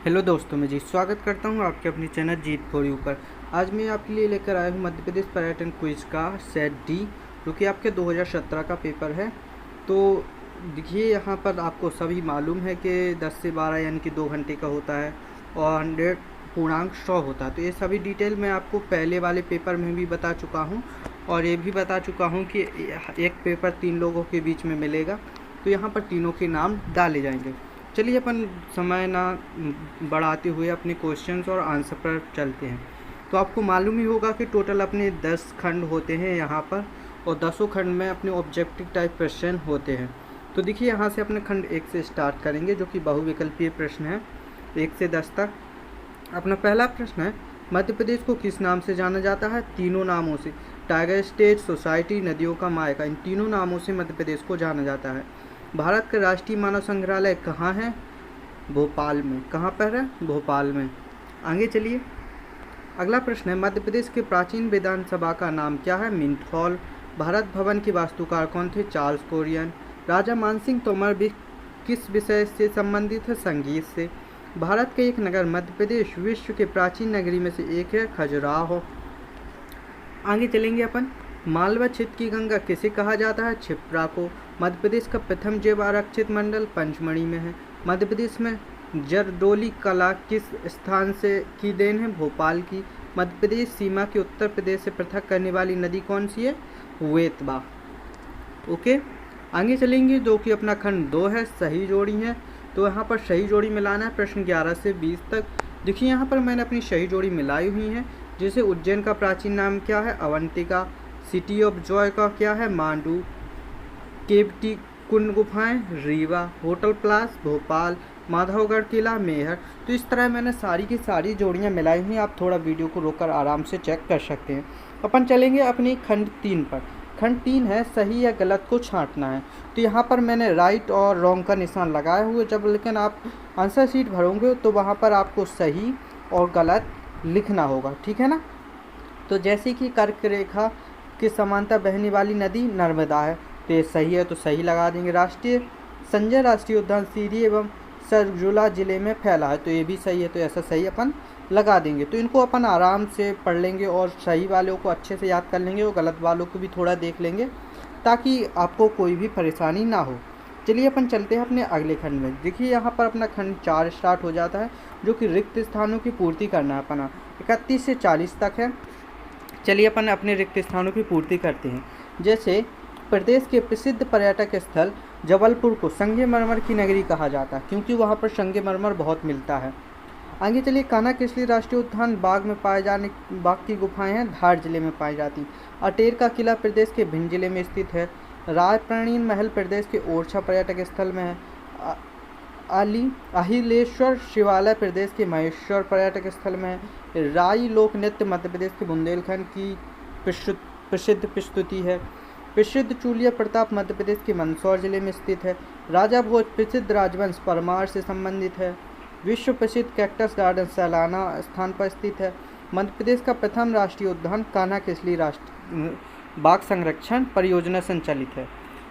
Hello दोस्तों, मैं जी स्वागत करता हूं आपके अपने चैनल जीत फॉर यू पर। आज मैं आपके लिए लेकर आया हूं मध्य प्रदेश पर्यटन क्विज का सेट डी, जो कि आपके 2017 का पेपर है। तो देखिए, यहां पर आपको सभी मालूम है कि 10 से 12 यानी कि 2 घंटे का होता है और 100 पूर्णांक 100 होता है। तो ये सभी डिटेल मैं आपको पहले वाले पेपर में भी बता चुका हूँ और ये भी बता चुका हूँ कि एक पेपर 3 लोगों के बीच में मिलेगा, तो यहाँ पर तीनों के नाम डाले जाएंगे। चलिए अपन समय ना बढ़ाते हुए अपने क्वेश्चंस और आंसर पर चलते हैं। तो आपको मालूम ही होगा कि टोटल अपने 10 खंड होते हैं यहाँ पर, और 10 खंड में अपने ऑब्जेक्टिव टाइप क्वेश्चन होते हैं। तो देखिए, यहाँ से अपने खंड 1 से स्टार्ट करेंगे, जो कि बहुविकल्पीय प्रश्न है 1 से 10 तक। अपना पहला प्रश्न है, मध्य प्रदेश को किस नाम से जाना जाता है? तीनों नामों से। टाइगर स्टेट, सोसाइटी, नदियों का मायका, इन तीनों नामों से मध्य प्रदेश को जाना जाता है। भारत का राष्ट्रीय मानव संग्रहालय कहाँ है? भोपाल में। कहाँ पर है? भोपाल में। आगे चलिए, अगला प्रश्न है, मध्य प्रदेश के प्राचीन विधानसभा का नाम क्या है? Mint hall. भारत भवन के वास्तुकार कौन थे? Charles Correa. राजा मानसिंह तोमर भी किस विषय से संबंधित है? संगीत से। भारत का एक नगर मध्य प्रदेश विश्व के प्राचीन नगरी में से एक है, खजुराहो। आगे चलेंगे अपन, मालवा क्षेत्र की गंगा किसे कहा जाता है? क्षिप्रा को। मध्य प्रदेश का प्रथम जैव आरक्षित मंडल पंचमढ़ी में है। मध्य प्रदेश में जरदोली कला किस स्थान से की देन है? भोपाल की। मध्य प्रदेश सीमा के उत्तर प्रदेश से पृथक करने वाली नदी कौन सी है? वेतवा। ओके, आगे चलेंगे, जो कि अपना खंड 2 है, सही जोड़ी है। तो यहाँ पर सही जोड़ी मिलाना है प्रश्न 11 से 20 तक। देखिए, यहाँ पर मैंने अपनी सही जोड़ी मिलाई हुई है। जैसे उज्जैन का प्राचीन नाम क्या है? अवंतिका। सिटी ऑफ जॉय का क्या है? मांडू। केवटी कुंड गुफाएं, रीवा। होटल प्लास, भोपाल। माधवगढ़ किला, मेहर। तो इस तरह मैंने सारी की सारी जोड़ियाँ मिलाई हुई, आप थोड़ा वीडियो को रोककर आराम से चेक कर सकते हैं। अपन चलेंगे अपनी खंड 3 पर। खंड 3 है, सही या गलत को छांटना है। तो यहाँ पर मैंने राइट और रॉन्ग का निशान लगाए हुए, जब लेकिन आप आंसर शीट भरोगे तो वहाँ पर आपको सही और गलत लिखना होगा, ठीक है ना। तो जैसे कि कर्क रेखा के समांतर बहने वाली नदी नर्मदा है, तो ये सही है, तो सही लगा देंगे। राष्ट्रीय संजय राष्ट्रीय उद्यान सीरी एवं सरगुजा जिले में फैला है, तो ये भी सही है, तो ऐसा सही अपन लगा देंगे। तो इनको अपन आराम से पढ़ लेंगे और सही वालों को अच्छे से याद कर लेंगे और गलत वालों को भी थोड़ा देख लेंगे, ताकि आपको कोई भी परेशानी ना हो। चलिए अपन चलते हैं अपने अगले खंड में। देखिए, यहाँ पर अपना खंड 4 स्टार्ट हो जाता है, जो कि रिक्त स्थानों की पूर्ति करना है अपना। 31 से 40 तक है। चलिए अपन अपने रिक्त स्थानों की पूर्ति करते हैं। जैसे प्रदेश के प्रसिद्ध पर्यटक स्थल जबलपुर को संगमरमर की नगरी कहा जाता है, क्योंकि वहाँ पर संगमरमर बहुत मिलता है। आगे चलिए, कान्हा किसली राष्ट्रीय उद्यान बाग में पाए जाने बाघ की गुफाएं हैं, धार जिले में पाई जाती। अटेर का किला प्रदेश के भिंड जिले में स्थित है। रायप्राणीन महल प्रदेश के ओरछा पर्यटक स्थल में है। अहिलेश्वर शिवालय प्रदेश के महेश्वर पर्यटक स्थल में है। राई लोक नृत्य मध्य प्रदेश के बुंदेलखंड की प्रसिद्ध प्रस्तुति है। प्रसिद्ध चूलिया प्रताप मध्य प्रदेश के मंदसौर जिले में स्थित है। राजा भोज प्रसिद्ध राजवंश परमार से संबंधित है। विश्व प्रसिद्ध कैक्टस गार्डन सैलाना स्थान पर स्थित है। मध्य प्रदेश का प्रथम राष्ट्रीय उद्यान कान्हा किसली राष्ट्रीय बाघ संरक्षण परियोजना संचालित है।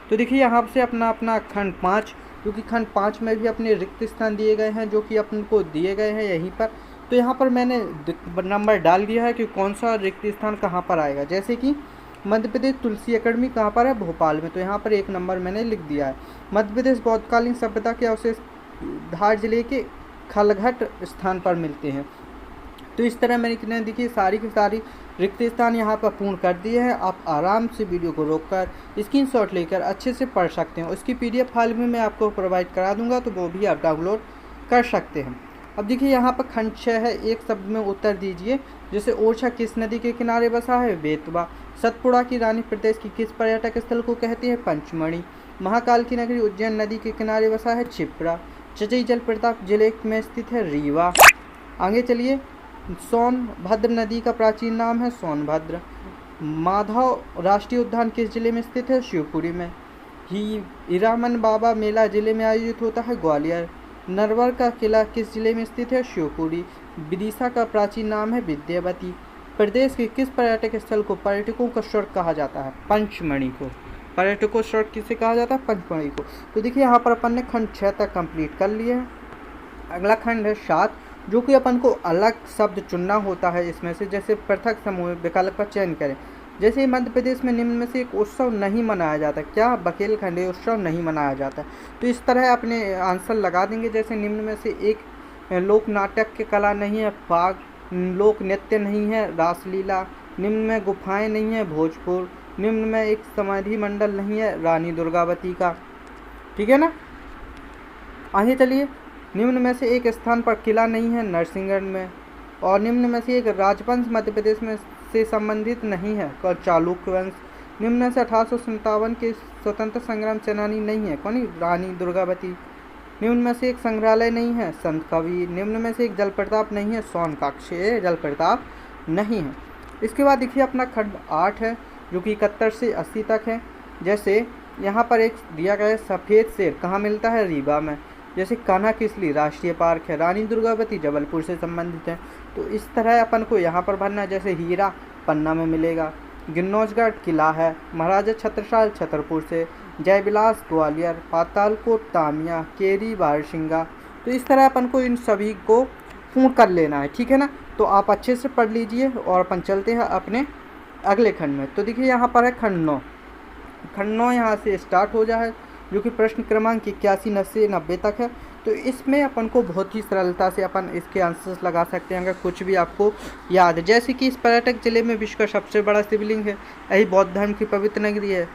तो देखिए, यहाँ से अपना अपना खंड 5, क्योंकि खंड 5 में भी अपने रिक्त स्थान दिए गए हैं, जो कि अपन को दिए गए हैं यहीं पर। तो यहाँ पर मैंने नंबर डाल दिया है कि कौन सा रिक्त स्थान कहाँ पर आएगा। जैसे कि मध्य प्रदेश तुलसी अकेडमी कहाँ पर है? भोपाल में, तो यहाँ पर 1 नंबर मैंने लिख दिया है। मध्य प्रदेश बौद्धकालीन सभ्यता के अवशेष धार जिले के खलघट स्थान पर मिलते हैं। तो इस तरह मैंने देखिए सारी की सारी रिक्त स्थान यहाँ पर पूर्ण कर दिए हैं। आप आराम से वीडियो को रोककर स्क्रीनशॉट लेकर अच्छे से पढ़ सकते हैं। उसकी PDF फाइल में मैं आपको प्रोवाइड करा दूंगा, तो वो भी आप डाउनलोड कर सकते हैं। अब देखिए, यहाँ पर खंड 6 है, एक शब्द में उत्तर दीजिए। जैसे ओरछा किस नदी के किनारे बसा है? बेतवा। सतपुड़ा की रानी प्रदेश की किस पर्यटक स्थल को कहती है? पंचमढ़ी। महाकाल की नगरी उज्जैन नदी के किनारे बसा है? क्षिप्रा। चचई जल प्रताप जिले में स्थित है? रीवा। आगे चलिए, सोनभद्र नदी का प्राचीन नाम है? सोनभद्र। माधव राष्ट्रीय उद्यान किस जिले में स्थित है? शिवपुरी में। हीरामन बाबा मेला जिले में आयोजित होता है? ग्वालियर। नरवर का किला किस जिले में स्थित है? शिवपुरी। विदिशा का प्राचीन नाम है? विद्यावती। प्रदेश के किस पर्यटक स्थल को पर्यटकों का स्वर्ग कहा जाता है? पंचमढ़ी को। पर्यटकों स्वर्ग किसे कहा जाता है? पंचमढ़ी को। तो देखिए, यहाँ पर अपन ने खंड 6 तक कंप्लीट कर लिया है। अगला खंड है 7, जो कि अपन को अलग शब्द चुनना होता है इसमें से, जैसे पृथक समूह विकल्प का चयन करें। जैसे मध्य प्रदेश में निम्न में से एक उत्सव नहीं मनाया जाता, क्या? बकेलखंडी उत्सव नहीं मनाया जाता। तो इस तरह अपने आंसर लगा देंगे। जैसे निम्न में से एक लोक नाटक की कला नहीं है, फाग। लोक नृत्य नहीं है, रासलीला। निम्न में गुफाएं नहीं है, भोजपुर। निम्न में एक समाधि मंडल नहीं है, रानी दुर्गावती का। ठीक है ना। आगे चलिए, निम्न में से एक स्थान पर किला नहीं है, नरसिंहगढ़ में। और निम्न में से एक राजवंश मध्य प्रदेश में से संबंधित नहीं है, चालुक्य वंश। निम्न में से 1857 के स्वतंत्र संग्राम सेनानी नहीं है, कौन? रानी दुर्गावती। निम्न में से एक संग्रहालय नहीं है, संत कवि। निम्न में से एक जल प्रताप नहीं है, सोनकाक्ष जल प्रताप नहीं है। इसके बाद देखिए अपना खंड 8 है, जो कि 71 से 80 तक है। जैसे यहाँ पर एक दिया गया है, सफ़ेद शेर कहाँ मिलता है? रीवा में। जैसे कान्हा किसली राष्ट्रीय पार्क है। रानी दुर्गावती जबलपुर से संबंधित है। तो इस तरह अपन को यहाँ पर भरना है। जैसे हीरा पन्ना में मिलेगा। गिन्नौजगढ़ किला है। महाराजा छत्रसाल छतरपुर से। जयविलास ग्वालियर। पातालकोट तामिया। केरी बारसिंगा। तो इस तरह अपन को इन सभी को पूर्ण कर लेना है। ठीक है ना। तो आप अच्छे से पढ़ लीजिए और अपन चलते हैं अपने अगले खंड में। तो देखिए यहाँ पर है खंड 9। खंड 9 यहाँ से स्टार्ट हो जाए, जो कि प्रश्न क्रमांक 81 से 90 तक है। तो इसमें अपन को बहुत ही सरलता से अपन इसके आंसर्स लगा सकते हैं, अगर कुछ भी आपको याद है। जैसे कि इस पर्यटक जिले में विश्व का सबसे बड़ा शिवलिंग है। यही बौद्ध धर्म की पवित्र नगरी है।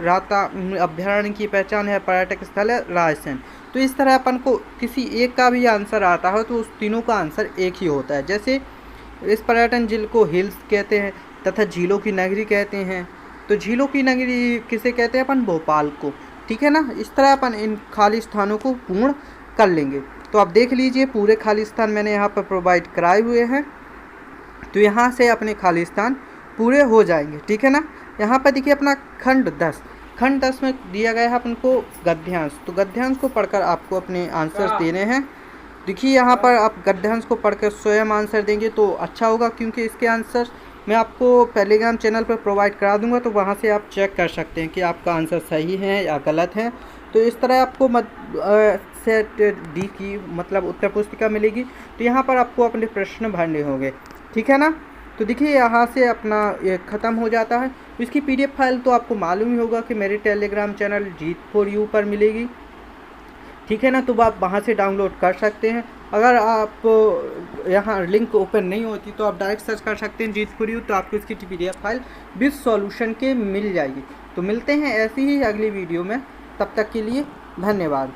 राता अभ्यारण्य की पहचान है। पर्यटक स्थल है रायसेन। तो इस तरह अपन को किसी एक का भी आंसर आता है तो उस तीनों का आंसर एक ही होता है। जैसे इस पर्यटन जिले को हिल्स कहते हैं तथा झीलों की नगरी कहते हैं। तो झीलों की नगरी किसे कहते हैं? अपन भोपाल को। ठीक है ना। इस तरह अपन इन खाली स्थानों को पूर्ण कर लेंगे। तो आप देख लीजिए, पूरे खाली स्थान मैंने यहाँ पर प्रोवाइड कराए हुए हैं। तो यहाँ से अपने खाली स्थान पूरे हो जाएंगे। ठीक है ना। यहाँ पर देखिए अपना खंड 10। खंड 10 में दिया गया है अपन को गद्यांश। तो गद्यांश को पढ़कर आपको अपने आंसर्स देने हैं। देखिए यहाँ पर आप गद्यांश को पढ़कर स्वयं आंसर देंगे तो अच्छा होगा, क्योंकि इसके आंसर मैं आपको टेलीग्राम चैनल पर प्रोवाइड करा दूंगा। तो वहाँ से आप चेक कर सकते हैं कि आपका आंसर सही है या गलत है। तो इस तरह आपको सेट डी की मतलब उत्तर पुस्तिका मिलेगी। तो यहाँ पर आपको अपने प्रश्न भरने होंगे। ठीक है ना। तो देखिए यहाँ से अपना ये ख़त्म हो जाता है। इसकी PDF फाइल तो आपको मालूम ही होगा कि मेरे टेलीग्राम चैनल Jeet4U पर मिलेगी। ठीक है ना। तो आप वहाँ से डाउनलोड कर सकते हैं। अगर आप यहाँ लिंक ओपन नहीं होती तो आप डायरेक्ट सर्च कर सकते हैं Jeet4U, तो आपको इसकी PDF फाइल विद सॉल्यूशन के मिल जाएगी। तो मिलते हैं ऐसी ही अगली वीडियो में। तब तक के लिए धन्यवाद।